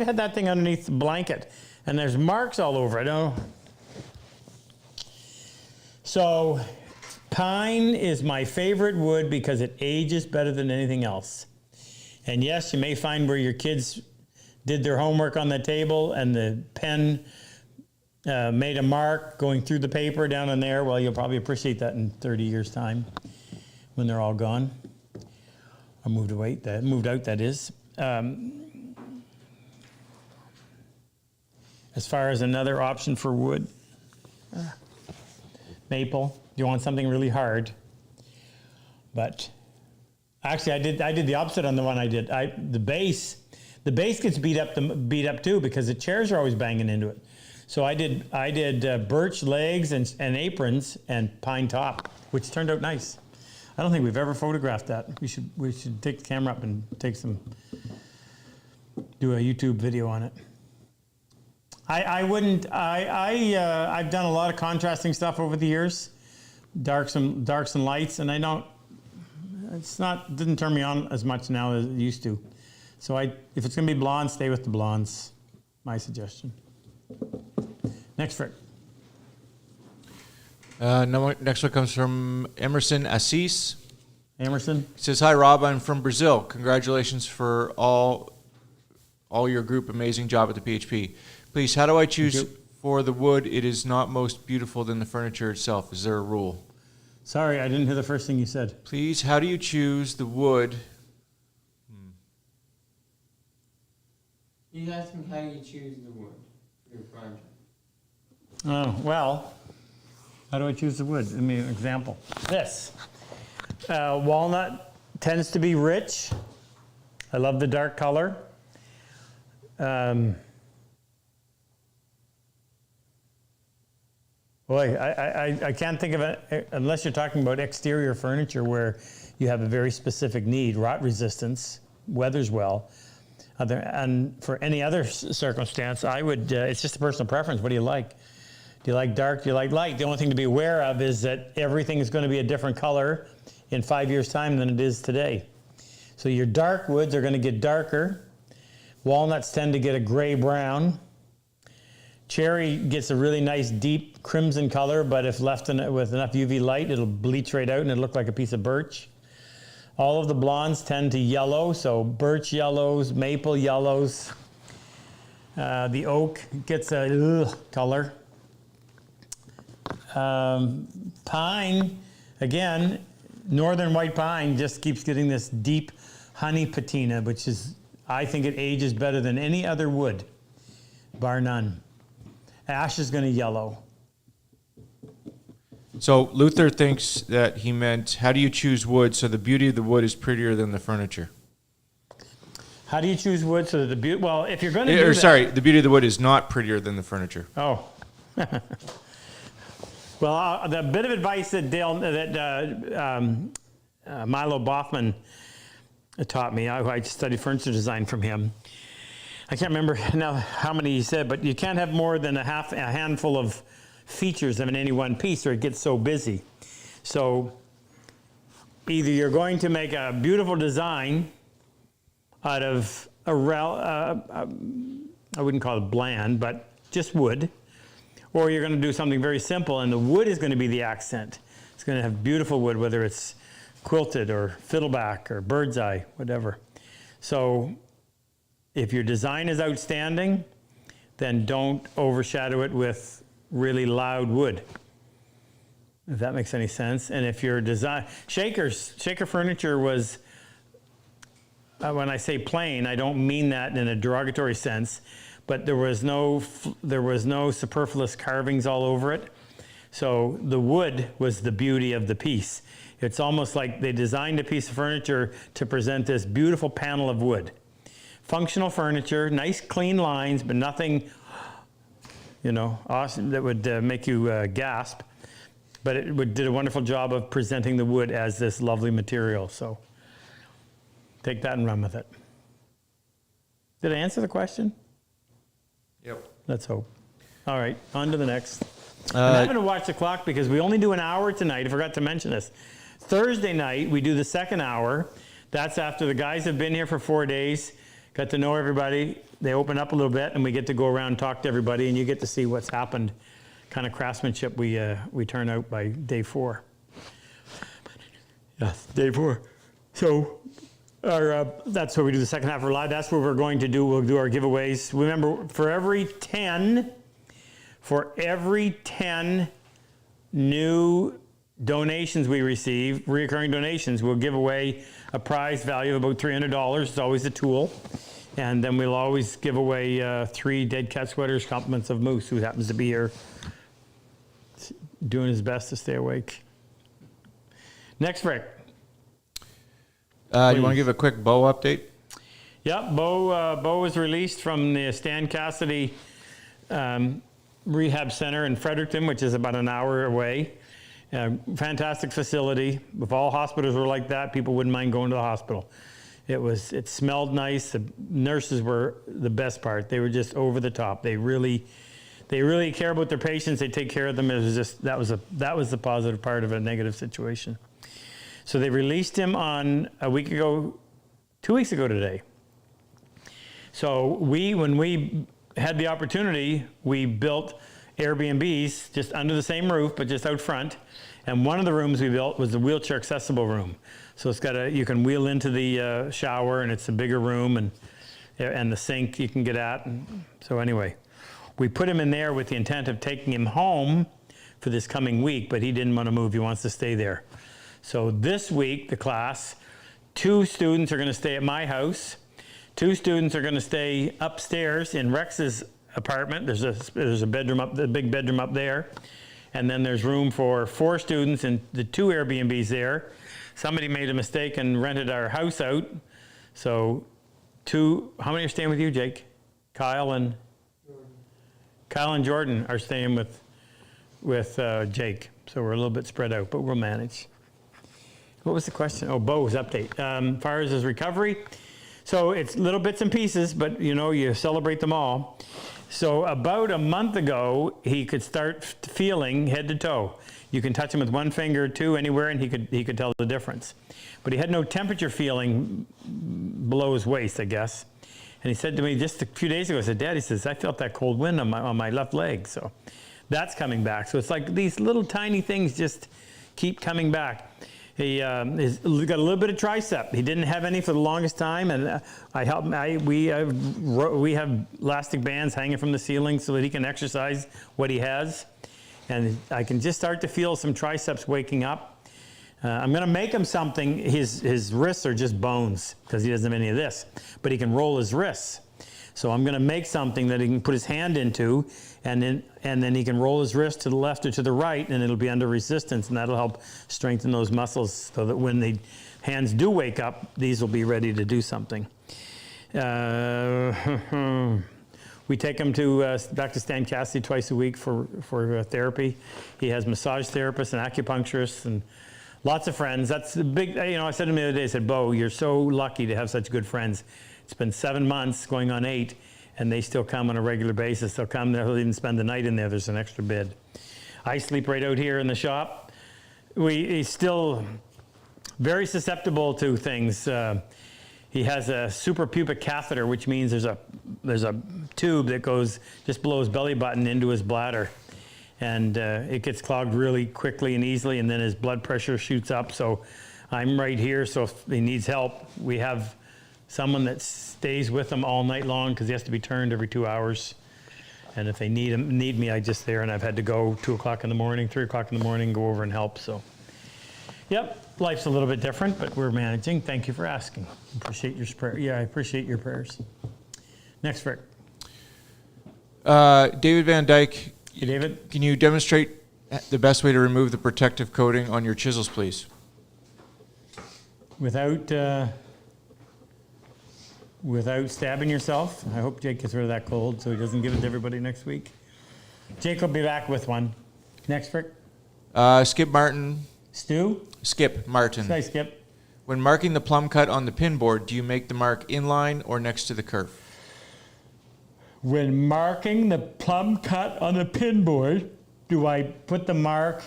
had that thing underneath the blanket, and there's marks all over it. Oh. So pine is my favorite wood because it ages better than anything else. And yes, you may find where your kids did their homework on the table and the pen made a mark going through the paper down in there. Well, you'll probably appreciate that in 30 years' time when they're all gone. Or moved out, that is. As far as another option for wood, maple. You want something really hard. But actually, I did the opposite on the one I did. The base gets beat up too because the chairs are always banging into it. So I did birch legs and aprons and pine top, which turned out nice. I don't think we've ever photographed that. We should take the camera up and do a YouTube video on it. I've done a lot of contrasting stuff over the years, darks and lights, and didn't turn me on as much now as it used to. So if it's going to be blonde, stay with the blondes. My suggestion. Next, Frick. Next one comes from Emerson Assis. Emerson. He says, "Hi, Rob. I'm from Brazil. Congratulations for all your group. Amazing job at the PHP. Please, how do I choose for the wood it is not most beautiful than the furniture itself? Is there a rule?" Sorry, I didn't hear the first thing you said. Please, how do you choose the wood? He's asking how you choose the wood for your project. Oh, well, how do I choose the wood? Give me an example. This. Walnut tends to be rich. I love the dark color. Boy, I can't think of it, unless you're talking about exterior furniture where you have a very specific need, rot resistance, weathers well. And for any other circumstance, I would, it's just a personal preference. What do you like? Do you like dark? Do you like light? The only thing to be aware of is that everything is going to be a different color in 5 years' time than it is today. So your dark woods are going to get darker. Walnuts tend to get a gray-brown. Cherry gets a really nice deep crimson color, but if left with enough UV light, it'll bleach right out and it'll look like a piece of birch. All of the blondes tend to yellow, so birch yellows, maple yellows. The oak gets a color. Pine, again, northern white pine just keeps getting this deep honey patina, which is, I think it ages better than any other wood, bar none. Ash is going to yellow. So Luther thinks that he meant, how do you choose wood so the beauty of the wood is prettier than the furniture? How do you choose wood so that the beauty, well, if you're going to do that. Sorry, the beauty of the wood is not prettier than the furniture. Oh. Well, the bit of advice that Milo Boffman taught me, I studied furniture design from him. I can't remember now how many he said, but you can't have more than a handful of features in any one piece or it gets so busy. So either you're going to make a beautiful design out of I wouldn't call it bland, but just wood, or you're going to do something very simple and the wood is going to be the accent. It's going to have beautiful wood, whether it's quilted or fiddleback or bird's eye, whatever. So if your design is outstanding, then don't overshadow it with really loud wood, if that makes any sense. And if your design, Shaker furniture was, when I say plain, I don't mean that in a derogatory sense, but there was no superfluous carvings all over it. So the wood was the beauty of the piece. It's almost like they designed a piece of furniture to present this beautiful panel of wood. Functional furniture, nice clean lines, but nothing, awesome that would make you gasp. But it did a wonderful job of presenting the wood as this lovely material. So take that and run with it. Did I answer the question? Yep. Let's hope. All right, on to the next. I'm having to watch the clock because we only do an hour tonight. I forgot to mention this. Thursday night, we do the second hour. That's after the guys have been here for 4 days, got to know everybody. They open up a little bit, and we get to go around and talk to everybody, and you get to see what's happened, kind of craftsmanship we turn out by day 4. Yes, day 4. So that's where we do the second half of our live. That's what we're going to do. We'll do our giveaways. Remember, for every 10 new donations we receive, recurring donations, we'll give away a prize value of about $300. It's always a tool. And then we'll always give away 3 dead cat sweaters, compliments of Moose, who happens to be here doing his best to stay awake. Next, Rick. You want to give a quick bow update? Yep, Bo was released from the Stan Cassidy Rehab Center in Fredericton, which is about an hour away. Fantastic facility. If all hospitals were like that, people wouldn't mind going to the hospital. It smelled nice. The nurses were the best part. They were just over the top. They really care about their patients. They take care of them. It was just that was the positive part of a negative situation. So they released him on 2 weeks ago today. So when we had the opportunity, we built Airbnbs just under the same roof, but just out front. And one of the rooms we built was the wheelchair accessible room. So it's you can wheel into the shower, and it's a bigger room, and the sink you can get at. And so anyway, we put him in there with the intent of taking him home for this coming week, but he didn't want to move. He wants to stay there. So this week, the class, 2 students are going to stay at my house. 2 students are going to stay upstairs in Rex's apartment. There's a bedroom up, the big bedroom up there. And then there's room for 4 students and the 2 Airbnbs there. Somebody made a mistake and rented our house out. So how many are staying with you, Jake? Kyle and Jordan are staying with Jake. So we're a little bit spread out, but we'll manage. What was the question? Oh, Bo's update. As far as his recovery, So it's little bits and pieces, but you celebrate them all. So about a month ago, he could start feeling head to toe. You can touch him with one finger, two, anywhere, and he could tell the difference. But he had no temperature feeling below his waist, I guess. And he said to me just a few days ago, I said, Dad, he says, I felt that cold wind on my left leg. So that's coming back. So it's like these little tiny things just keep coming back. He got a little bit of tricep. He didn't have any for the longest time, and we have elastic bands hanging from the ceiling so that he can exercise what he has. And I can just start to feel some triceps waking up. I'm going to make him something. His wrists are just bones because he doesn't have any of this, but he can roll his wrists. So I'm going to make something that he can put his hand into, and then he can roll his wrist to the left or to the right, and it'll be under resistance, and that'll help strengthen those muscles so that when the hands do wake up, these will be ready to do something. We take him back to Stan Cassidy twice a week for therapy. He has massage therapists and acupuncturists and lots of friends. That's the big, I said to him the other day, I said, Bo, you're so lucky to have such good friends. It's been 7 months, going on 8, and they still come on a regular basis. They'll come, they'll even spend the night in there. There's an extra bed. I sleep right out here in the shop. He's still very susceptible to things. He has a suprapubic catheter, which means there's a tube that goes just below his belly button into his bladder. And it gets clogged really quickly and easily, and then his blood pressure shoots up. So I'm right here, so if he needs help, we have someone that stays with him all night long because he has to be turned every 2 hours. And if they need me, I just there, and I've had to go 2 o'clock in the morning, 3 o'clock in the morning, go over and help. So, yep, life's a little bit different, but we're managing. Thank you for asking. Appreciate your prayer. Yeah, I appreciate your prayers. Next, Rick. David Van Dyke. Hey, David. Can you demonstrate the best way to remove the protective coating on your chisels, please? Without stabbing yourself. I hope Jake gets rid of that cold so he doesn't give it to everybody next week. Jake will be back with one. Next, Rick. Skip Martin. Stu? Skip Martin. Say, Skip. When marking the plumb cut on the pin board, do you make the mark inline or next to the curve? When marking the plumb cut on the pin board, do I put the mark?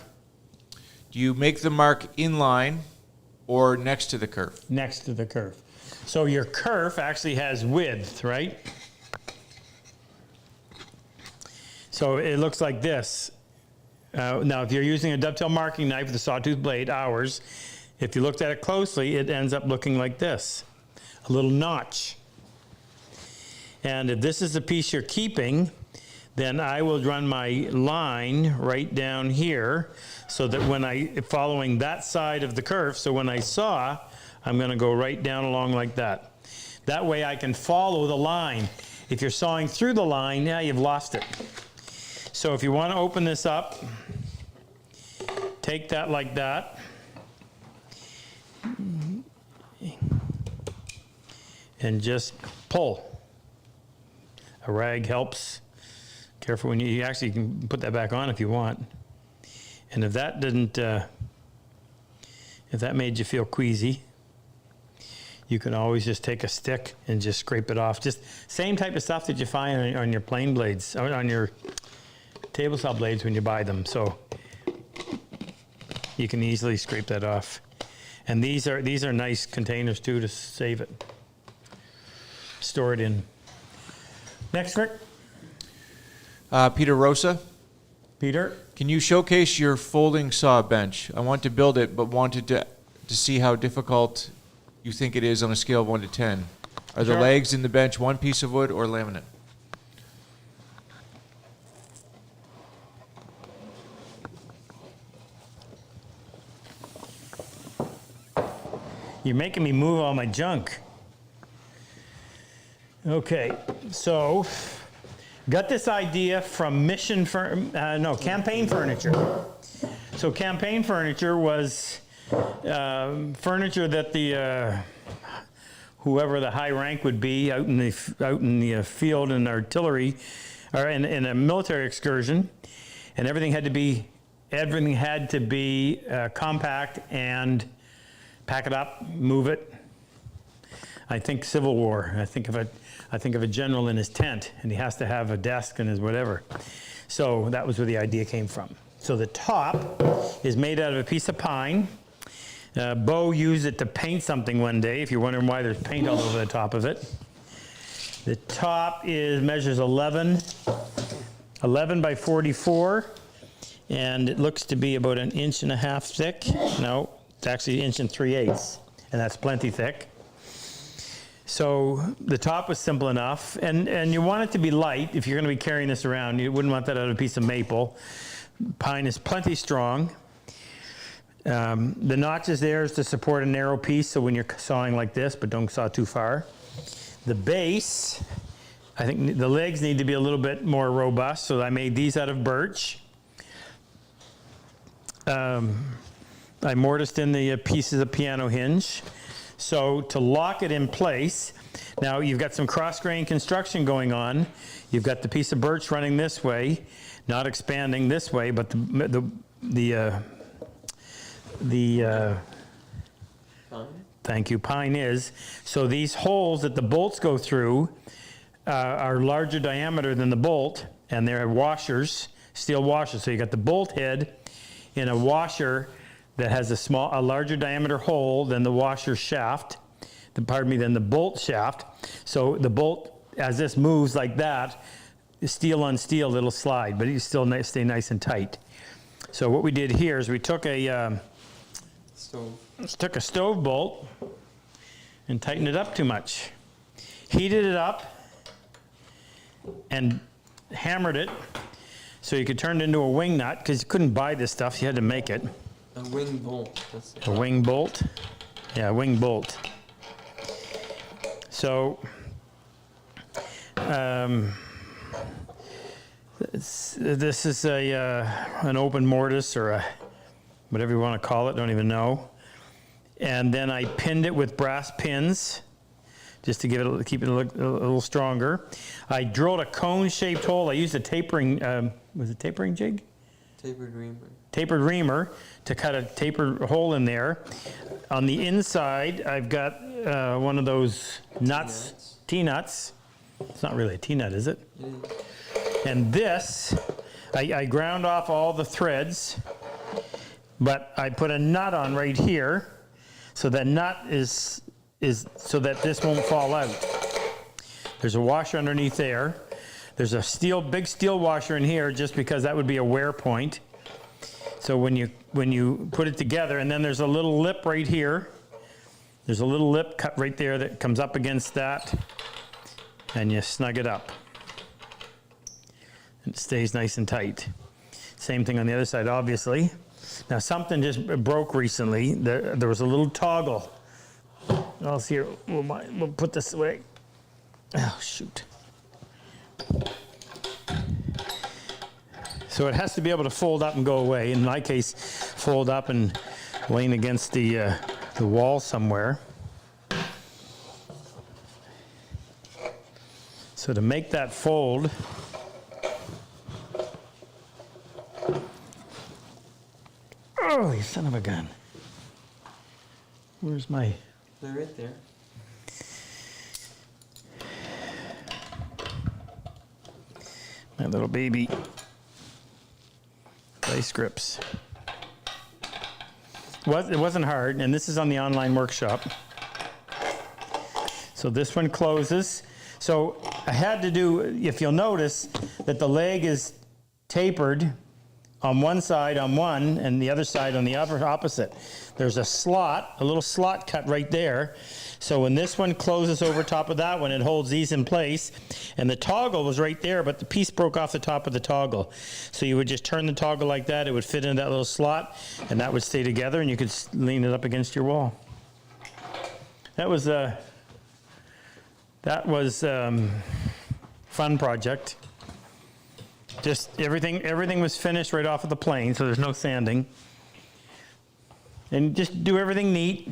Do you make the mark inline or next to the curve? Next to the curve. So your curve actually has width, right? So it looks like this. Now, if you're using a dovetail marking knife with a sawtooth blade, ours, if you looked at it closely, it ends up looking like this, a little notch. And if this is the piece you're keeping, then I will run my line right down here so that following that side of the curve, so when I saw, I'm going to go right down along like that. That way I can follow the line. If you're sawing through the line, now you've lost it. So if you want to open this up, take that like that. And just pull. A rag helps. Careful when you actually can put that back on if you want. And if that if that made you feel queasy, you can always just take a stick and just scrape it off. Just same type of stuff that you find on your plane blades, on your table saw blades when you buy them. So you can easily scrape that off. And these are nice containers too to save it. Store it in. Next, Rick. Peter Rosa. Peter. Can you showcase your folding saw bench? I want to build it, but wanted to see how difficult you think it is on a scale of 1 to 10. Are the legs in the bench one piece of wood or laminate? You're making me move all my junk. Okay, so got this idea from Campaign Furniture. So Campaign Furniture was furniture that whoever the high rank would be out in the field in artillery or in a military excursion, and everything had to be compact and pack it up, move it. I think Civil War. I think of a general in his tent, and he has to have a desk and his whatever. So that was where the idea came from. So the top is made out of a piece of pine. Bo used it to paint something one day, if you're wondering why there's paint all over the top of it. The top measures 11 by 44, and it looks to be about 1.5 inches thick. No, it's actually 1 3/8 inches, and that's plenty thick. So the top was simple enough, and you want it to be light. If you're going to be carrying this around, you wouldn't want that out of a piece of maple. Pine is plenty strong. The notches there is to support a narrow piece, so when you're sawing like this, but don't saw too far. The base, I think the legs need to be a little bit more robust, so I made these out of birch. I mortised in the pieces of piano hinge. So to lock it in place, now you've got some cross-grain construction going on. You've got the piece of birch running this way, not expanding this way, but thank you, pine is. So these holes that the bolts go through are larger diameter than the bolt, and they're washers, steel washers. So you got the bolt head in a washer that has a larger diameter hole than the washer shaft, than the bolt shaft. So the bolt, as this moves like that, steel on steel, it'll slide, but you still stay nice and tight. So what we did here is we took a stove bolt and tightened it up too much. Heated it up and hammered it so you could turn it into a wing nut, because you couldn't buy this stuff, you had to make it. A wing bolt. A wing bolt? Yeah, a wing bolt. So, this is an open mortise, or whatever you want to call it, don't even know. And then I pinned it with brass pins, just to keep it a little stronger. I drilled a cone-shaped hole. I used a tapering, was it tapering jig? Tapered reamer to cut a tapered hole in there. On the inside, I've got one of those nuts, T-nuts. It's not really a T-nut, is it? It is. And this, I ground off all the threads, but I put a nut on right here, so that nut is so that this won't fall out. There's a washer underneath there. There's a big steel washer in here, just because that would be a wear point. So when you put it together, and then there's a little lip right here. There's a little lip cut right there that comes up against that, and you snug it up. And it stays nice and tight. Same thing on the other side, obviously. Now something just broke recently. There was a little toggle. I'll see here. We'll put this away. Oh, shoot. So it has to be able to fold up and go away. In my case, fold up and lean against the wall somewhere. So to make that fold, oh, you son of a gun. Where's my... They're right there. My little baby vice grips. It wasn't hard, and this is on the online workshop. So this one closes. So I had to do, if you'll notice, that the leg is tapered on one side on one, and the other side on the opposite. There's a little slot cut right there. So when this one closes over top of that one, it holds these in place. And the toggle was right there, but the piece broke off the top of the toggle. So you would just turn the toggle like that, it would fit into that little slot, and that would stay together, and you could lean it up against your wall. That was a fun project. Just everything was finished right off of the plane, so there's no sanding. And just do everything neat.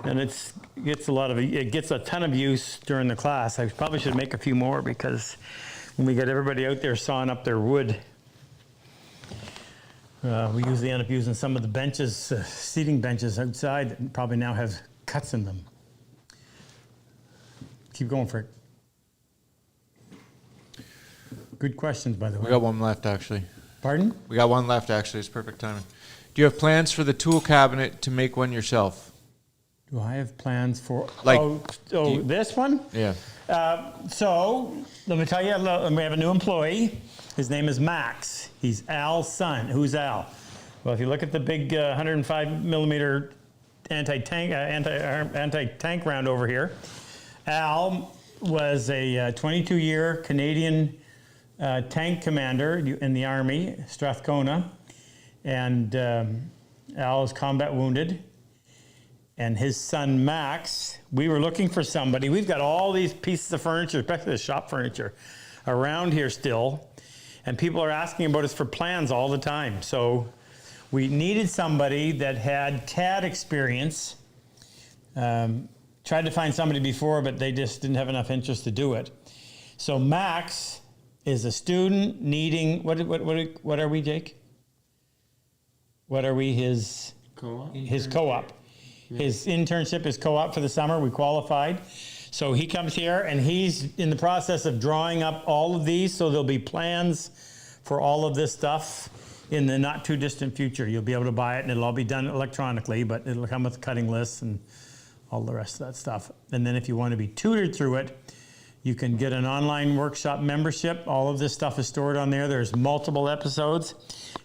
And it gets a ton of use during the class. I probably should make a few more, because when we get everybody out there sawing up their wood, we usually end up using some of the benches, seating benches outside, that probably now have cuts in them. Keep going for it. Good questions, by the way. We got one left, actually. Pardon? We got one left, actually. It's perfect timing. Do you have plans for the tool cabinet to make one yourself? Do I have plans for... Like, this one? Yeah. So, let me tell you, we have a new employee. His name is Max. He's Al's son. Who's Al? Well, if you look at the big 105 millimeter anti-tank round over here, Al was a 22-year Canadian tank commander in the Army, Strathcona, and Al is combat wounded. And his son Max, we were looking for somebody. We've got all these pieces of furniture, especially the shop furniture, around here still, and people are asking about us for plans all the time. So we needed somebody that had CAD experience. Tried to find somebody before, but they just didn't have enough interest to do it. So Max is a student needing, what are we, Jake? What are we, his Co-op? His co-op. His internship is co-op for the summer. We qualified. So he comes here and he's in the process of drawing up all of these. So there'll be plans for all of this stuff in the not too distant future. You'll be able to buy it and it'll all be done electronically, but it'll come with cutting lists and all the rest of that stuff. And then if you want to be tutored through it, you can get an online workshop membership. All of this stuff is stored on there. There's multiple episodes.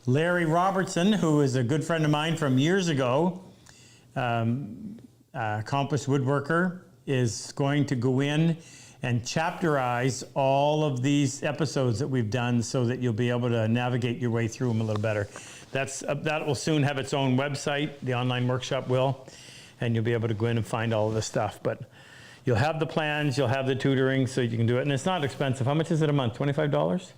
Larry Robertson, who is a good friend of mine from years ago, accomplished woodworker, is going to go in and chapterize all of these episodes that we've done so that you'll be able to navigate your way through them a little better. That will soon have its own website, the online workshop will, and you'll be able to go in and find all of this stuff. But you'll have the plans, you'll have the tutoring so you can do it, and it's not expensive. How much is it a month, $25?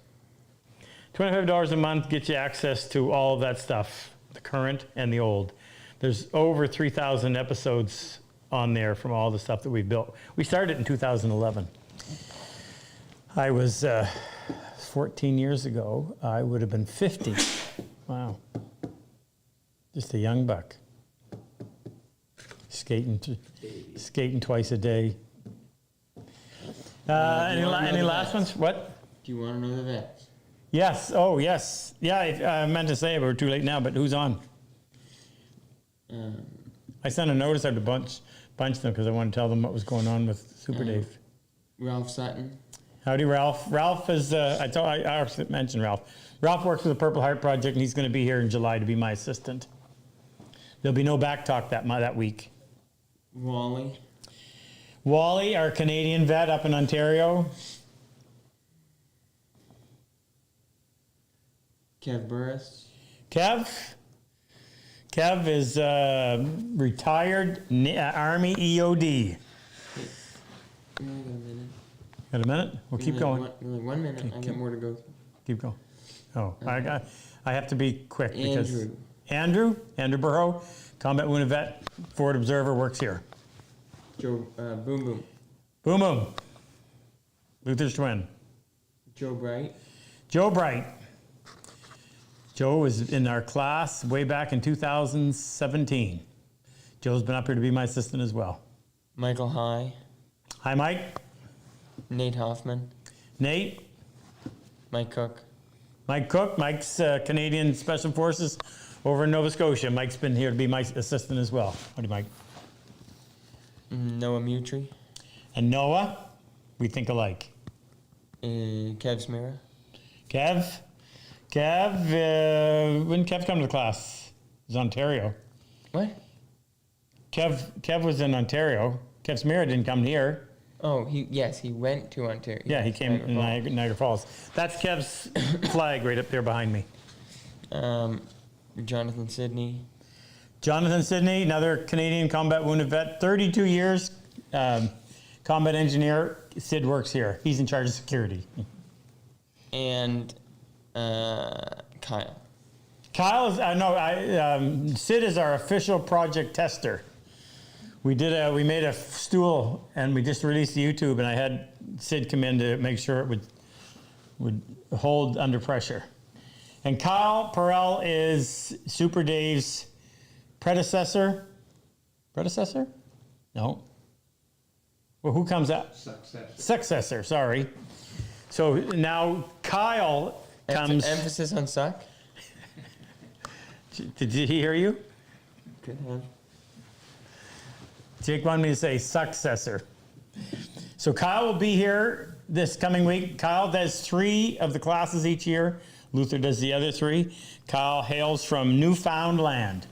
$25 a month gets you access to all of that stuff, the current and the old. There's over 3,000 episodes on there from all the stuff that we've built. We started in 2011. I was 14 years ago. I would have been 50. Wow. Just a young buck. Skating twice a day. Any last ones? What? Do you want to know the vets? Yes. Oh, yes. Yeah, I meant to say it, but we're too late now. But who's on? I sent a notice out to bunch them because I wanted to tell them what was going on with Super Dave. Ralph Sutton. Howdy, Ralph. Ralph is, I already mentioned Ralph. Ralph works for the Purple Heart Project, and he's going to be here in July to be my assistant. There'll be no back talk that week. Wally, our Canadian vet up in Ontario. Kev Burris. Kev is retired Army EOD. I got a minute. Got a minute? We'll keep going. Only 1 minute. I got more to go. Keep going. Oh, I have to be quick because Andrew Burrow, combat wounded vet, Forward Observer, works here. Joe Boom. Luther's twin. Joe Bright. Joe was in our class way back in 2017. Joe's been up here to be my assistant as well. Michael High. Hi, Mike. Nate Hoffman. Nate. Mike Cook. Mike's Canadian Special Forces over in Nova Scotia. Mike's been here to be my assistant as well. Howdy, Mike. Noah Mutry. And Noah, we think alike. Kev Smira. Kev, when Kev come to the class? It was Ontario. What? Kev was in Ontario. Kev Smira didn't come here. Oh, he went to Ontario. Yeah, he came in Niagara Falls. That's Kev's flag right up there behind me. Jonathan Sidney, another Canadian combat wounded vet, 32 years, combat engineer. Sid works here. He's in charge of security. And Kyle. Sid is our official project tester. We made a stool and we just released the YouTube, and I had Sid come in to make sure it would hold under pressure. And Kyle Perel is Super Dave's predecessor? No. Well, who comes up? Successor, sorry. So now Kyle comes. Emphasis on suck? Did he hear you? Could have. Jake wanted me to say successor. So Kyle will be here this coming week. Kyle does 3 of the classes each year. Luther does the other 3. Kyle hails from Newfoundland.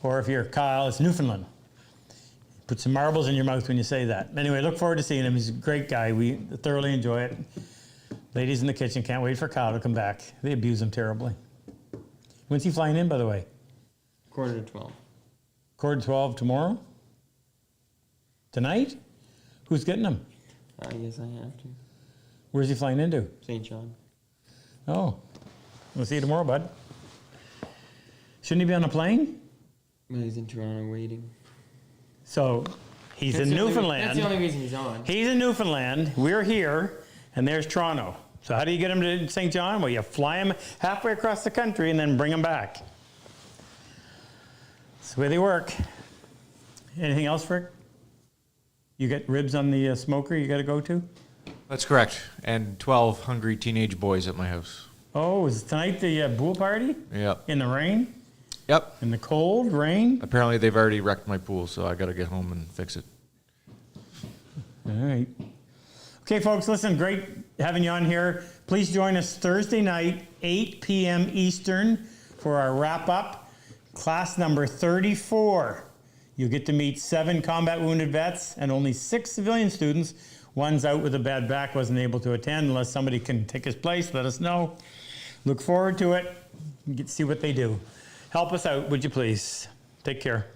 Or if you're Kyle, it's Newfoundland. Put some marbles in your mouth when you say that. Anyway, look forward to seeing him. He's a great guy. We thoroughly enjoy it. Ladies in the kitchen can't wait for Kyle to come back. They abuse him terribly. When's he flying in, by the way? 11:45. 11:45 tomorrow? Tonight? Who's getting him? Yes, I have to. Where's he flying into? St. John. Oh, we'll see you tomorrow, bud. Shouldn't he be on a plane? Well, he's in Toronto waiting. So he's That's in the only- Newfoundland. That's the only reason he's on. He's in Newfoundland. We're here, and there's Toronto. So how do you get him to St. John? Well, you fly him halfway across the country and then bring him back. That's the way they work. Anything else, Rick? You got ribs on the smoker you got to go to? That's correct. And 12 hungry teenage boys at my house. Oh, is tonight the pool party? Yep. In the rain? Yep. In the cold rain? Apparently they've already wrecked my pool, so I got to get home and fix it. All right. Okay, folks, listen, great having you on here. Please join us Thursday night, 8 p.m. Eastern, for our wrap-up, class number 34. You'll get to meet 7 combat wounded vets and only 6 civilian students. One's out with a bad back, wasn't able to attend. Unless somebody can take his place, let us know. Look forward to it. Get to see what they do. Help us out, would you please? Take care.